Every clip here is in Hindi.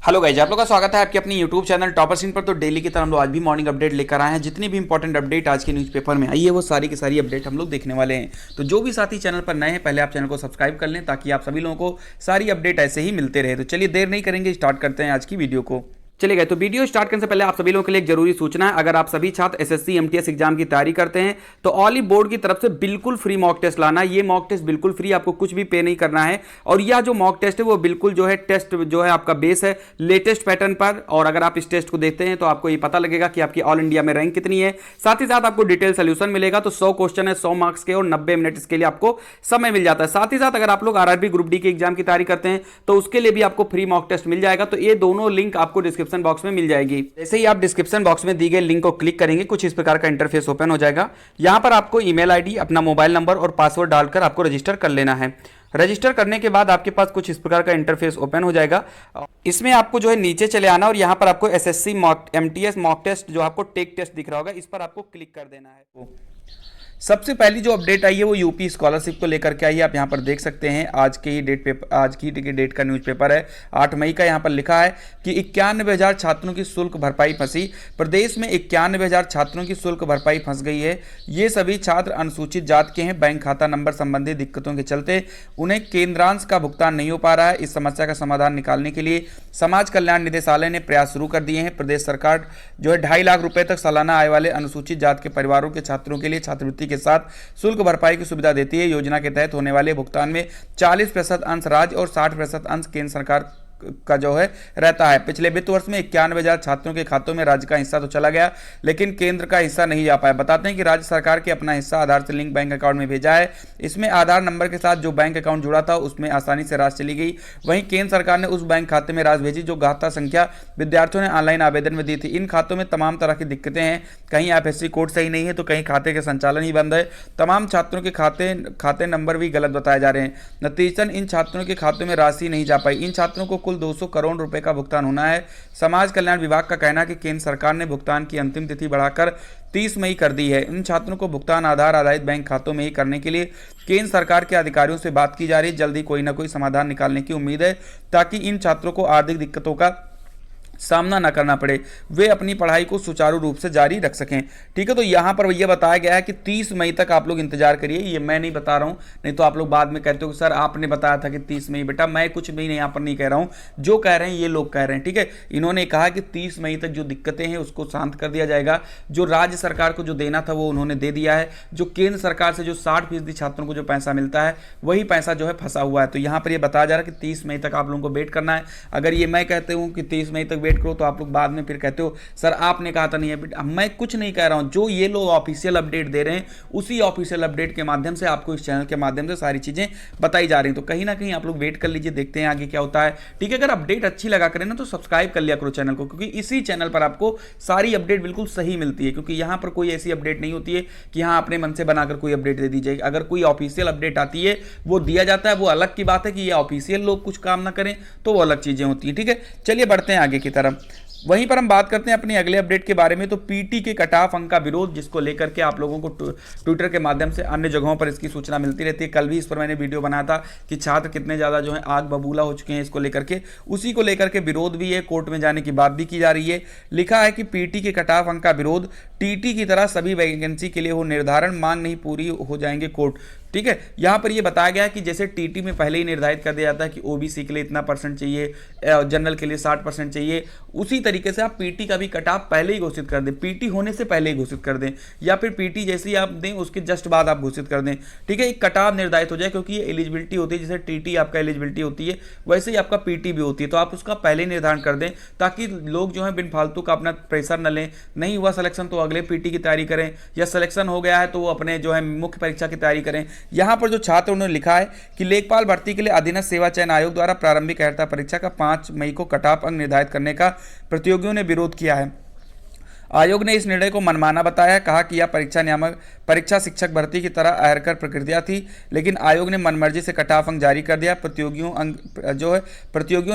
हेलो गाइज, आप लोग का स्वागत है आपके अपनी यूट्यूब चैनल टॉपर्स इन पर। तो डेली की तरह हम लोग आज भी मॉर्निंग अपडेट लेकर आए हैं। जितनी भी इंपॉर्टेंट अपडेट आज के न्यूज़पेपर में आई है वो सारी की सारी अपडेट हम लोग देखने वाले हैं। तो जो भी साथी चैनल पर नए हैं पहले आप चैनल को सब्सक्राइब कर लें ताकि आप सभी लोगों को सारी अपडेट ऐसे ही मिलते रहे। तो चलिए देर नहीं करेंगे, स्टार्ट करते हैं आज की वीडियो को। चलिए गए तो वीडियो स्टार्ट करने से पहले आप सभी लोगों के लिए एक जरूरी सूचना है। अगर आप सभी छात्र एसएससी एमटीएस एग्जाम की तैयारी करते हैं तो ऑल बोर्ड की तरफ से बिल्कुल फ्री मॉक टेस्ट लाना है। ये मॉक टेस्ट बिल्कुल फ्री, आपको कुछ भी पे नहीं करना है। और यह जो मॉक टेस्ट है वो बिल्कुल जो है टेस्ट जो है आपका बेस है लेटेस्ट पैटर्न पर। और अगर आप इस टेस्ट को देखते हैं तो आपको ये पता लगेगा कि आपकी ऑल इंडिया में रैंक कितनी है। साथ ही साथ आपको डिटेल सोल्यूशन मिलेगा। तो 100 क्वेश्चन है 100 मार्क्स के और 90 मिनट इसके लिए आपको समय मिल जाता है। साथ ही साथ अगर आप लोग आरआरबी ग्रुप डी के एग्जाम की तैयारी करते हैं तो उसके लिए भी आपको फ्री मॉक टेस्ट मिल जाएगा। तो ये दोनों लिंक आपको डिस्क्रिप्शन बॉक्स में मिल जाएगी। जैसे ही आप डिस्क्रिप्शन बॉक्स में दी गई लिंक को क्लिक करेंगे कुछ इस प्रकार का इंटरफेस ओपन हो जाएगा। यहां पर आपको ईमेल आईडी, अपना मोबाइल नंबर और पासवर्ड डालकर आपको रजिस्टर कर लेना है। रजिस्टर करने के बाद आपके पास कुछ इस प्रकार का इंटरफेस ओपन हो जाएगा। इसमें आपको जो है नीचे चले आना और यहां पर आपको एसएससी एमटीएस मॉक टेस्ट जो आपको टेक टेस्ट दिख रहा होगा इस पर आपको क्लिक कर देना है। सबसे पहली जो अपडेट आई है वो यूपी स्कॉलरशिप को लेकर के आई है। आप यहाँ पर देख सकते हैं आज की डेट का न्यूज़पेपर है 8 मई का। यहाँ पर लिखा है कि 91,000 छात्रों की शुल्क भरपाई फंसी। प्रदेश में 91,000 छात्रों की शुल्क भरपाई फंस गई है। ये सभी छात्र अनुसूचित जात के हैं। बैंक खाता नंबर संबंधी दिक्कतों के चलते उन्हें केंद्रांश का भुगतान नहीं हो पा रहा है। इस समस्या का समाधान निकालने के लिए समाज कल्याण निदेशालय ने प्रयास शुरू कर दिए हैं। प्रदेश सरकार जो है 2.5 लाख रुपए तक सालाना आय वाले अनुसूचित जात के परिवारों के छात्रों के लिए छात्रवृत्ति के साथ शुल्क भरपाई की सुविधा देती है। योजना के तहत होने वाले भुगतान में 40% अंश राज्य और 60% अंश केंद्र सरकार का जो है रहता है। पिछले वित्त वर्ष में 91,000 छात्रों के खातों में राज्य का हिस्सा तो चला गया लेकिन केंद्र का हिस्सा नहीं जा पाया। बताते हैं कि राज्य सरकार के अपना हिस्सा आधार से लिंक बैंक अकाउंट में भेजा है। इसमें आधार नंबर के साथ जो बैंक अकाउंट जुड़ा था उसमें आसानी से राशि चली गई। वहीं केंद्र सरकार ने उस बैंक खाते में राशि भेजी जो खाता संख्या विद्यार्थियों ने ऑनलाइन आवेदन में दी थी। इन खातों में तमाम तरह की दिक्कतें हैं। कहीं एफएससी कोड सही नहीं है तो कहीं खाते के संचालन ही बंद है। तमाम छात्रों के खाते नंबर भी गलत बताए जा रहे हैं। नतीजतन इन छात्रों के खातों में राशि नहीं जा पाई। इन छात्रों को कुल 200 करोड़ रुपए का भुगतान होना है। समाज कल्याण विभाग का कहना है कि केंद्र सरकार ने भुगतान की अंतिम तिथि बढ़ाकर 30 मई कर दी है। इन छात्रों को भुगतान आधार आधारित बैंक खातों में ही करने के लिए केंद्र सरकार के अधिकारियों से बात की जा रही है। जल्दी कोई ना कोई समाधान निकालने की उम्मीद है ताकि इन छात्रों को आर्थिक दिक्कतों का सामना न करना पड़े, वे अपनी पढ़ाई को सुचारू रूप से जारी रख सकें। ठीक है, तो यहाँ पर यह बताया गया है कि 30 मई तक आप लोग इंतजार करिए। ये मैं नहीं बता रहा हूँ, नहीं तो आप लोग बाद में कहते हो कि सर आपने बताया था कि 30 मई। बेटा मैं कुछ भी नहीं यहाँ पर नहीं कह रहा हूँ, जो कह रहे हैं ये लोग कह रहे हैं। ठीक है, इन्होंने कहा कि 30 मई तक जो दिक्कतें हैं उसको शांत कर दिया जाएगा। जो राज्य सरकार को जो देना था वो उन्होंने दे दिया है। जो केंद्र सरकार से जो 60% छात्रों को जो पैसा मिलता है वही पैसा जो है फंसा हुआ है। तो यहाँ पर यह बताया जा रहा है कि 30 मई तक आप लोगों को वेट करना है। अगर ये मैं कहते हूँ कि 30 मई तक वेट करो तो आप लोग बाद में फिर कहते हो सर आपने कहा था नहीं है। मैं कुछ नहीं कह रहा हूं, जो ये लोग ऑफिशियल अपडेट दे रहे हैं उसी ऑफिशियल अपडेट के माध्यम से आपको इस चैनल के माध्यम से सारी चीजें बताई जा रही हैं। तो कहीं ना कहीं आप लोग वेट कर लीजिए, देखते हैं आगे क्या होता है। ठीक है, अगर अपडेट अच्छी लगा करें ना तो सब्सक्राइब कर लिया करो चैनल को, क्योंकि इसी चैनल पर आपको सारी अपडेट बिल्कुल सही मिलती है। क्योंकि यहां पर कोई ऐसी अपडेट नहीं होती है कि हाँ अपने मन से बनाकर कोई अपडेट दे दी जाएगी। अगर कोई ऑफिशियल अपडेट आती है वो दिया जाता है, वो अलग की बात है कि ये ऑफिशियल लोग कुछ काम ना करें तो वो अलग चीजें होती हैं। ठीक है, चलिए बढ़ते हैं आगे की तरफ। वहीं पर हम बात करते हैं अपने अगले अपडेट के बारे में। तो पीटी के कट ऑफ अंक का विरोध, जिसको लेकर के आप लोगों को ट्विटर के माध्यम से अन्य जगहों पर इसकी सूचना मिलती रहती है। कल भी इस पर मैंने वीडियो बनाया था कि छात्र कितने ज़्यादा जो है आग बबूला हो चुके हैं इसको लेकर के। उसी को लेकर के विरोध भी है, कोर्ट में जाने की बात भी की जा रही है। लिखा है कि पीटी के कट ऑफ अंक का विरोध, टीटी की तरह सभी वैकेंसी के लिए हो निर्धारण, मांग नहीं पूरी हो जाएंगे कोर्ट। ठीक है, यहां पर यह बताया गया है कि जैसे टीटी में पहले ही निर्धारित कर दिया जाता है कि ओबीसी के लिए इतना परसेंट चाहिए, जनरल के लिए 60% चाहिए, उसी तरीके से आप पीटी का भी कट ऑफ पहले ही घोषित कर दें। पीटी होने से पहले ही घोषित कर दें या फिर पीटी जैसे ही आप दें उसके जस्ट बाद आप घोषित कर दें। ठीक है, एक कट ऑफ निर्धारित हो जाए, क्योंकि ये एलिजिबिलिटी होती है, जैसे टीटी आपका एलिजिबिलिटी होती है वैसे ही आपका पीटी भी होती है। तो आप उसका पहले निर्धारण कर दें ताकि लोग जो है बिन फालतू का अपना प्रेशर न लें। नहीं हुआ सिलेक्शन तो अगले पीटी की तैयारी करें, या सिलेक्शन हो गया है तो वो अपने जो है मुख्य परीक्षा की तैयारी करें। यहां पर जो छात्र उन्होंने लिखा है कि लेखपाल भर्ती के लिए अधीनस्थ सेवा चयन आयोग द्वारा प्रारंभिक अर्हता परीक्षा का 5 मई को कट ऑफ अंक निर्धारित करने का प्रतियोगियों ने विरोध किया है। आयोग ने इस निर्णय को मनमाना बताया, कहा कि यह परीक्षा शिक्षक भर्ती की तरह अहरकर प्रक्रिया थी, लेकिन आयोग ने मनमर्जी से कट ऑफ अंक जारी कर दिया। प्रतियोगियों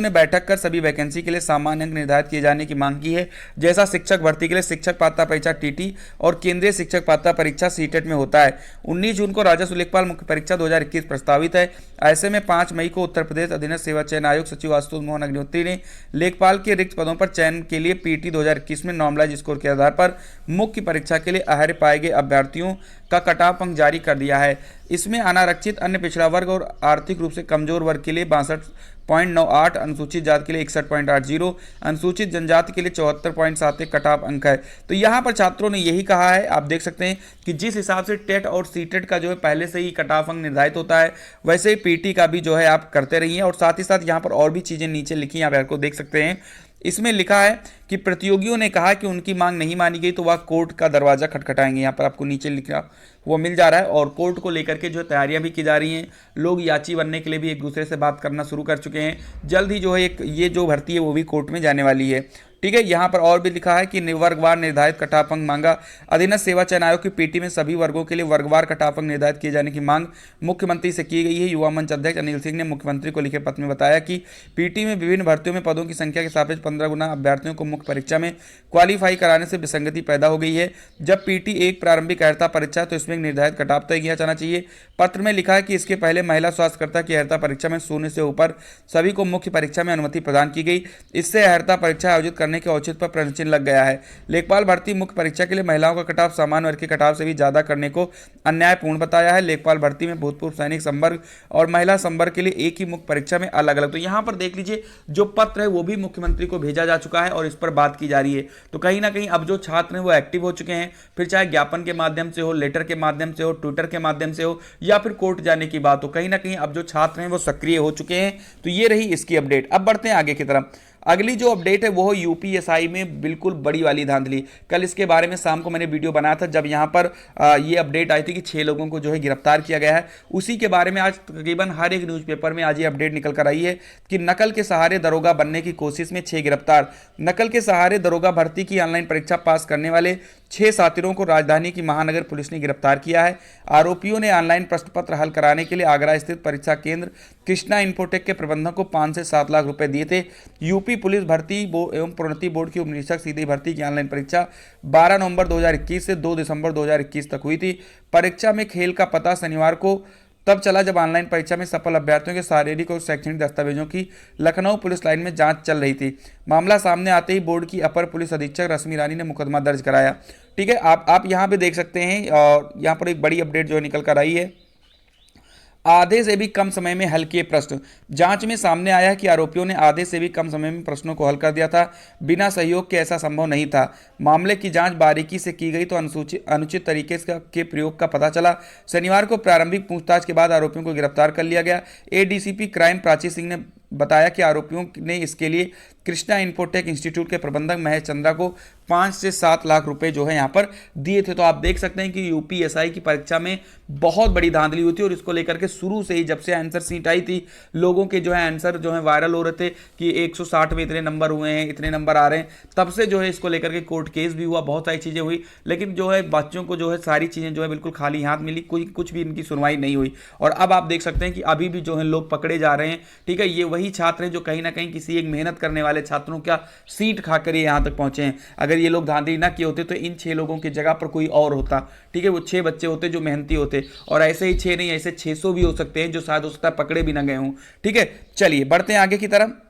ने बैठक कर सभी वैकेंसी के लिए सामान्य अंक निर्धारित किए जाने की मांग की है, जैसा शिक्षक भर्ती के लिए शिक्षक पात्रता परीक्षा टीटी और केंद्रीय शिक्षक पात्रता परीक्षा सीटेट में होता है। 19 जून को राजस्व लेखपाल मुख्य परीक्षा 2021 प्रस्तावित है। ऐसे में 5 मई को उत्तर प्रदेश अधीनस्थ सेवा चयन आयोग सचिव आशुतोष मोहन अग्निहोत्री ने लेखपाल के रिक्त पदों पर चयन के लिए पीटी 2021 में नॉर्मलाइज स्कोर के आधार पर मुख्य परीक्षा के लिए अहर्य पाए गए अभ्यर्थियों का कट ऑफ अंक जारी कर दिया है। इसमें अनारक्षित, अन्य पिछड़ा वर्ग और आर्थिक रूप से कमजोर वर्ग के लिए 62.98, अनुसूचित जाति के लिए 61.80, अनुसूचित जनजाति के लिए 74.71 कट ऑफ अंक है। तो यहाँ पर छात्रों ने यही कहा है, आप देख सकते हैं कि जिस हिसाब से टेट और सीटेट का जो है पहले से ही कट ऑफ अंक निर्धारित होता है, वैसे ही पीटी का भी जो है आप करते रहिए। और साथ ही साथ यहाँ पर और भी चीज़ें नीचे लिखी हैं, आप आपको देख सकते हैं। इसमें लिखा है कि प्रतियोगियों ने कहा कि उनकी मांग नहीं मानी गई तो वह कोर्ट का दरवाजा खटखटाएंगे। यहाँ पर आपको नीचे लिखा वो मिल जा रहा है। और कोर्ट को लेकर के जो तैयारियां भी की जा रही हैं, लोग याची बनने के लिए भी एक दूसरे से बात करना शुरू कर चुके हैं। जल्द ही जो है ये जो भर्ती है वो भी कोर्ट में जाने वाली है। ठीक है, यहाँ पर और भी लिखा है कि वर्गवार निर्धारित कट ऑफ अंक मांगा। अधीनस्थ सेवा चयन आयोग की पीटी में सभी वर्गों के लिए वर्गवार कट ऑफ अंक निर्धारित किए जाने की मांग मुख्यमंत्री से की गई है। युवा मंच अध्यक्ष अनिल सिंह ने मुख्यमंत्री को लिखे पत्र में बताया कि पीटी में विभिन्न भर्तियों में पदों की संख्या के सापेक्ष 15 गुना अभ्यर्थियों को मुख्य परीक्षा में क्वालिफाई कराने से विसंगति पैदा हो गई है। जब पीटी एक प्रारंभिक अर्हता परीक्षा है तो इसमें निर्धारित कट ऑफ तय किया जाना चाहिए। पत्र में लिखा है कि इसके पहले महिला स्वास्थ्यकर्ता की अर्हता परीक्षा में 0 से ऊपर सभी को मुख्य परीक्षा में अनुमति प्रदान की गई। इससे अर्हता परीक्षा आयोजित करने के औचित्य पर प्रश्न चिन्ह लग गया है। लेखपाल भर्ती मुख्य परीक्षा के लिए महिलाओं का कट ऑफ सामान्य वर्ग के कट ऑफ से भी ज्यादा करने को अन्यायपूर्ण बताया है। लेखपाल भर्ती में भूतपूर्व सैनिक संवर्ग और महिला संवर्ग के लिए एक ही मुख्य परीक्षा में अलग अलग। तो यहां पर देख लीजिए, जो पत्र है वो भी मुख्यमंत्री को भेजा जा चुका है और इस पर बात की जा रही है। तो कहीं ना कहीं अब जो छात्र हैं वो एक्टिव हो चुके हैं, फिर चाहे ज्ञापन के माध्यम से हो, लेटर के माध्यम से हो, ट्विटर के माध्यम से हो, या फिर कोर्ट जाने की बात हो, कहीं ना कहीं अब जो छात्र हैं वो सक्रिय हो चुके हैं। तो ये रही इसकी अपडेट। अब बढ़ते हैं आगे की तरफ। अगली जो अपडेट है वो यूपीएसआई में बिल्कुल बड़ी वाली धांधली। कल इसके बारे में शाम को मैंने वीडियो बनाया था, जब यहाँ पर ये अपडेट आई थी कि 6 लोगों को जो है गिरफ्तार किया गया है। उसी के बारे में आज तकरीबन हर एक न्यूज़पेपर में आज ये अपडेट निकल कर आई है कि नकल के सहारे दरोगा बनने की कोशिश में 6 गिरफ्तार। नकल के सहारे दरोगा भर्ती की ऑनलाइन परीक्षा पास करने वाले 6 साथियों को राजधानी की महानगर पुलिस ने गिरफ्तार किया है। आरोपियों ने ऑनलाइन प्रश्न पत्र हल कराने के लिए आगरा स्थित परीक्षा केंद्र कृष्णा इन्फोटेक के प्रबंधक को 5 से 7 लाख रुपए दिए थे। यूपी पुलिस भर्ती एवं प्रोन्नति बोर्ड की उपनिरीक्षक सीधी भर्ती की ऑनलाइन परीक्षा 12 नवंबर 2021 से 2 दिसंबर 2021 तक हुई थी। परीक्षा में खेल का पता शनिवार को तब चला जब ऑनलाइन परीक्षा में सफल अभ्यर्थियों के शारीरिक और शैक्षणिक दस्तावेजों की लखनऊ पुलिस लाइन में जांच चल रही थी। मामला सामने आते ही बोर्ड की अपर पुलिस अधीक्षक रश्मि रानी ने मुकदमा दर्ज कराया। ठीक है, आप यहाँ पे देख सकते हैं, और यहाँ पर एक बड़ी अपडेट जो निकल कर आई है। आधे से भी कम समय में हल किए प्रश्न। जांच में सामने आया है कि आरोपियों ने आधे से भी कम समय में प्रश्नों को हल कर दिया था। बिना सहयोग के ऐसा संभव नहीं था। मामले की जांच बारीकी से की गई तो अनुचित तरीके के प्रयोग का पता चला। शनिवार को प्रारंभिक पूछताछ के बाद आरोपियों को गिरफ्तार कर लिया गया। एडीसीपी क्राइम प्राची सिंह ने बताया कि आरोपियों ने इसके लिए कृष्णा इन्फोटेक इंस्टीट्यूट के प्रबंधक महेश चंद्रा को 5 से 7 लाख रुपए जो है यहाँ पर दिए थे। तो आप देख सकते हैं कि यूपीएसआई की परीक्षा में बहुत बड़ी धांधली हुई थी, और इसको लेकर के शुरू से ही जब से आंसर सीट आई थी, लोगों के जो है आंसर जो है वायरल हो रहे थे कि 160 में इतने नंबर हुए हैं, इतने नंबर आ रहे हैं। तब से जो है इसको लेकर के कोर्ट केस भी हुआ, बहुत सारी चीज़ें हुई, लेकिन जो है बच्चों को जो है सारी चीज़ें जो है बिल्कुल खाली हाथ मिली, कुछ भी इनकी सुनवाई नहीं हुई। और अब आप देख सकते हैं कि अभी भी जो है लोग पकड़े जा रहे हैं। ठीक है, ये वही छात्र हैं जो कहीं ना कहीं किसी एक मेहनत करने वाले छात्रों का सीट खाकर ये यहाँ तक पहुंचे हैं। अगर ये लोग धांधली ना किए होते तो इन 6 लोगों की जगह पर कोई और होता। ठीक है, वो 6 बच्चे होते जो मेहनती होते, और ऐसे ही 6 नहीं, ऐसे 600 भी हो सकते हैं जो शायद हो सकता है पकड़े भी ना गए हों। ठीक है, चलिए बढ़ते हैं आगे की तरफ।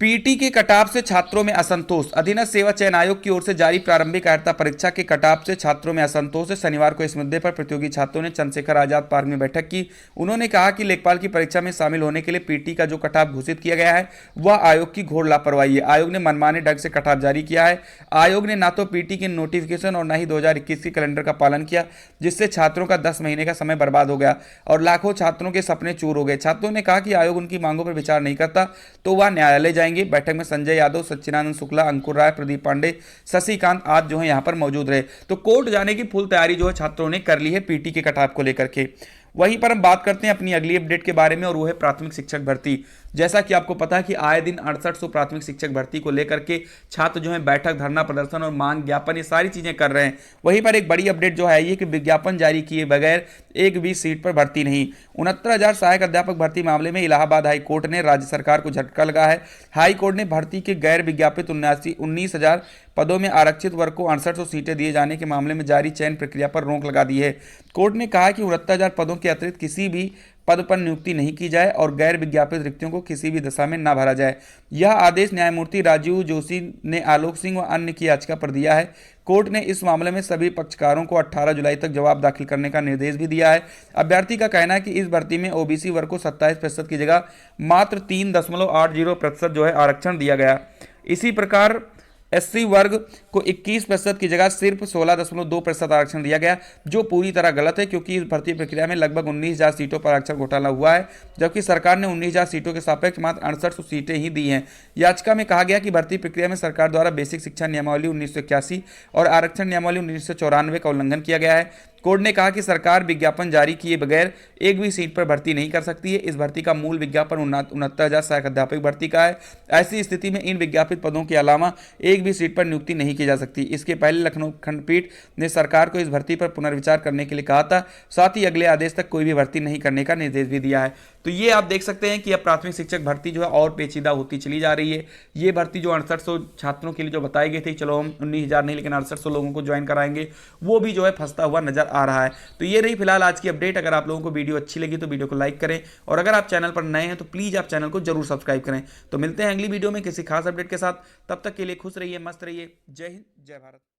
पीटी के कटाव से छात्रों में असंतोष। अधीनस्थ सेवा चयन आयोग की ओर से जारी प्रारंभिक अर्हता परीक्षा के कटाव से छात्रों में असंतोष है। शनिवार को इस मुद्दे पर प्रतियोगी छात्रों ने चंद्रशेखर आजाद पार्क में बैठक की। उन्होंने कहा कि लेखपाल की परीक्षा में शामिल होने के लिए पीटी का जो कटाव घोषित किया गया है वह आयोग की घोर लापरवाही है। आयोग ने मनमाने ढंग से कटाव जारी किया है। आयोग ने ना तो पीटी के नोटिफिकेशन और न ही 2021 के कैलेंडर का पालन किया, जिससे छात्रों का 10 महीने का समय बर्बाद हो गया और लाखों छात्रों के सपने चूर हो गए। छात्रों ने कहा कि आयोग उनकी मांगों पर विचार नहीं करता तो वह न्यायालय जाएंगे। बैठक में संजय यादव, सच्चिदानंद शुक्ला, अंकुर राय, प्रदीप पांडे, शशिकांत आदि जो है यहां पर मौजूद रहे। तो कोर्ट जाने की फुल तैयारी जो है छात्रों ने कर ली है पीटी के कटाव को लेकर के। वहीं पर हम बात करते हैं अपनी अगली अपडेट के बारे में, और वो है प्राथमिक शिक्षक भर्ती। जैसा कि आपको पता है कि आए दिन 6800 प्राथमिक शिक्षक भर्ती को लेकर के छात्र जो है बैठक, धरना प्रदर्शन और मांग ज्ञापन ये सारी चीजें कर रहे हैं। वहीं पर एक बड़ी अपडेट जो है ये कि विज्ञापन जारी किए बगैर एक भी सीट पर भर्ती नहीं। 69,000 सहायक अध्यापक भर्ती मामले में इलाहाबाद हाई कोर्ट ने राज्य सरकार को झटका लगा है। हाई कोर्ट ने भर्ती के गैर विज्ञापित 19,000 पदों में आरक्षित वर्ग को 6800 सीटें दिए जाने के मामले में जारी चयन प्रक्रिया पर रोक लगा दी है। कोर्ट ने कहा कि 69,000 पदों के अतिरिक्त किसी भी पद पर नियुक्ति नहीं की जाए और गैर विज्ञापित रिक्तियों को किसी भी दशा में न भरा जाए। यह आदेश न्यायमूर्ति राजीव जोशी ने आलोक सिंह व अन्य की याचिका पर दिया है। कोर्ट ने इस मामले में सभी पक्षकारों को 18 जुलाई तक जवाब दाखिल करने का निर्देश भी दिया है। अभ्यर्थी का कहना है कि इस भर्ती में ओबीसी वर्ग को 27% की जगह मात्र 3.80% जो है आरक्षण दिया गया। इसी प्रकार एससी वर्ग को 21% की जगह सिर्फ 16.2% आरक्षण दिया गया, जो पूरी तरह गलत है, क्योंकि इस भर्ती प्रक्रिया में लगभग 19,000 सीटों पर आरक्षण घोटाला हुआ है, जबकि सरकार ने 19,000 सीटों के सापेक्ष मात्र 6800 सीटें ही दी हैं। याचिका में कहा गया कि भर्ती प्रक्रिया में सरकार द्वारा बेसिक शिक्षा नियमावली 1981 और आरक्षण नियमावली 1994 का उल्लंघन किया गया है। कोर्ट ने कहा कि सरकार विज्ञापन जारी किए बगैर एक भी सीट पर भर्ती नहीं कर सकती है। इस भर्ती का मूल विज्ञापन 69,000 सहायक अध्यापक भर्ती का है। ऐसी स्थिति में इन विज्ञापित पदों के अलावा एक भी सीट पर नियुक्ति नहीं की जा सकती। इसके पहले लखनऊ खंडपीठ ने सरकार को इस भर्ती पर पुनर्विचार करने के लिए कहा था। साथ ही अगले आदेश तक कोई भी भर्ती नहीं करने का निर्देश भी दिया है। तो ये आप देख सकते हैं कि अब प्राथमिक शिक्षक भर्ती जो है और पेचीदा होती चली जा रही है। ये भर्ती जो 6800 छात्रों के लिए जो बताई गई थी, चलो हम 19,000 नहीं लेकिन 6800 लोगों को ज्वाइन कराएंगे, वो भी जो है फंसता हुआ नजर आ रहा है। तो ये रही फिलहाल आज की अपडेट। अगर आप लोगों को वीडियो अच्छी लगी तो वीडियो को लाइक करें, और अगर आप चैनल पर नए हैं तो प्लीज आप चैनल को जरूर सब्सक्राइब करें। तो मिलते हैं अगली वीडियो में किसी खास अपडेट के साथ। तब तक के लिए खुश रहिए, मस्त रहिए। जय हिंद, जय भारत।